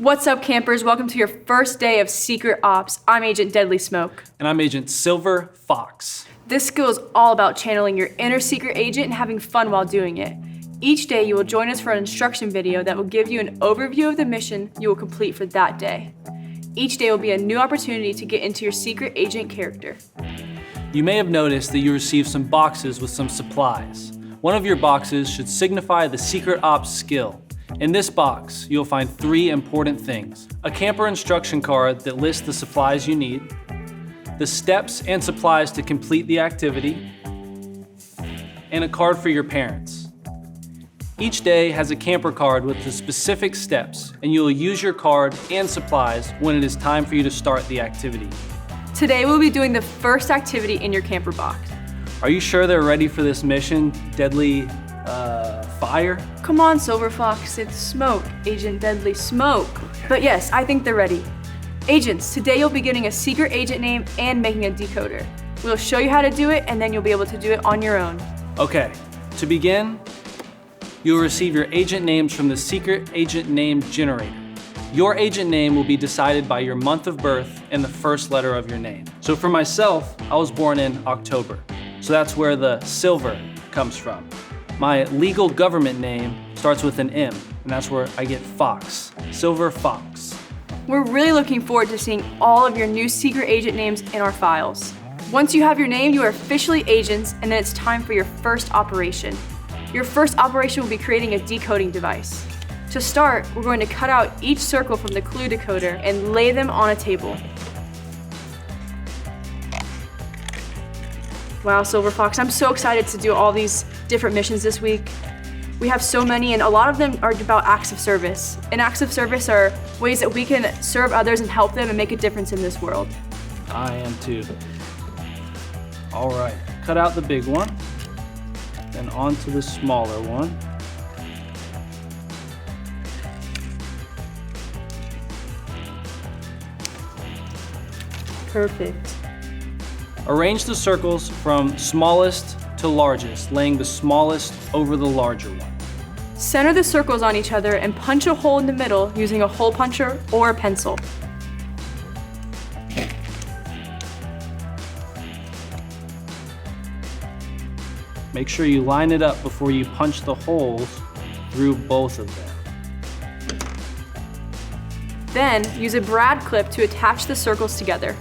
What's up, campers? Welcome to your first day of Secret Ops. I'm Agent Deadly Smoke. And I'm Agent Silver Fox. This skill is all about channeling your inner secret agent and having fun while doing it. Each day, you will join us for an instruction video that will give you an overview of the mission you will complete for that day. Each day will be a new opportunity to get into your secret agent character. You may have noticed that you received some boxes with some supplies. One of your boxes should signify the Secret Ops skill. In this box, you'll find 3 important things: a camper instruction card that lists the supplies you need, the steps and supplies to complete the activity, and a card for your parents. Each day has a camper card with the specific steps, and you'll use your card and supplies when it is time for you to start the activity. Today, we'll be doing the first activity in your camper box. Are you sure they're ready for this mission, Deadly Fire? Come on, Silver Fox, it's Smoke, Agent Deadly Smoke. But yes, I think they're ready. Agents, today you'll be getting a secret agent name and making a decoder. We'll show you how to do it, and then you'll be able to do it on your own. Okay, to begin, you'll receive your agent names from the secret agent name generator. Your agent name will be decided by your month of birth and the first letter of your name. So for myself, I was born in October. So that's where the silver comes from. My legal government name starts with an M, and that's where I get Fox, Silver Fox. We're really looking forward to seeing all of your new secret agent names in our files. Once you have your name, you are officially agents, and then it's time for your first operation. Your first operation will be creating a decoding device. To start, we're going to cut out each circle from the clue decoder and lay them on a table. Wow, Silver Fox, I'm so excited to do all these different missions this week. We have so many, and a lot of them are about acts of service. And acts of service are ways that we can serve others and help them and make a difference in this world. I am too. All right, cut out the big one, then on to the smaller one. Perfect. Arrange the circles from smallest to largest, laying the smallest over the larger one. Center the circles on each other and punch a hole in the middle using a hole puncher or a pencil. Make sure you line it up before you punch the holes through both of them. Then use a brad clip to attach the circles together.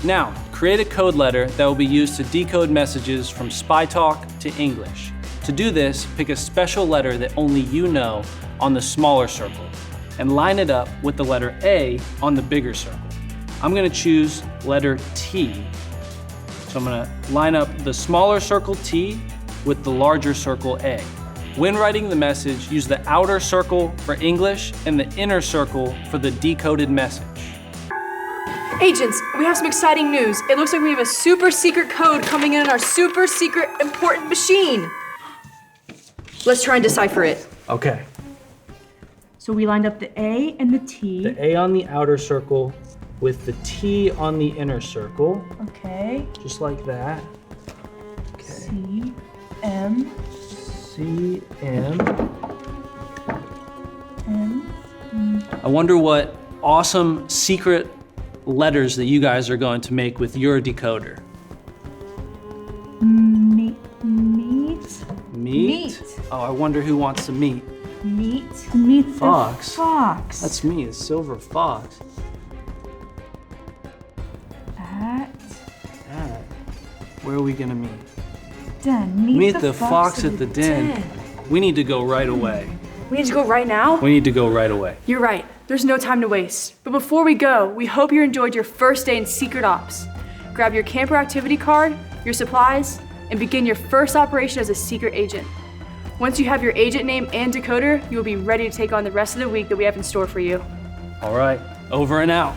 Now, create a code letter that will be used to decode messages from Spy Talk to English. To do this, pick a special letter that only you know on the smaller circle and line it up with the letter A on the bigger circle. I'm gonna choose letter T. So I'm gonna line up the smaller circle T with the larger circle A. When writing the message, use the outer circle for English and the inner circle for the decoded message. Agents, we have some exciting news. It looks like we have a super secret code coming in our super secret important machine. Let's try and decipher it. Okay. So we lined up the A and the T. The A on the outer circle with the T on the inner circle. Okay. Just like that. Okay. C, M. C, M. M. I wonder what awesome secret letters that you guys are going to make with your decoder. Meat. Meat? Oh, I wonder who wants to meet. Meet the Fox. fox. That's me, it's Silver Fox. At Where are we gonna meet? den. Meet the fox at the den. We need to go right away. We need to go right now? We need to go right away. You're right. There's no time to waste. But before we go, we hope you enjoyed your first day in Secret Ops. Grab your camper activity card, your supplies, and begin your first operation as a secret agent. Once you have your agent name and decoder, you will be ready to take on the rest of the week that we have in store for you. All right, over and out.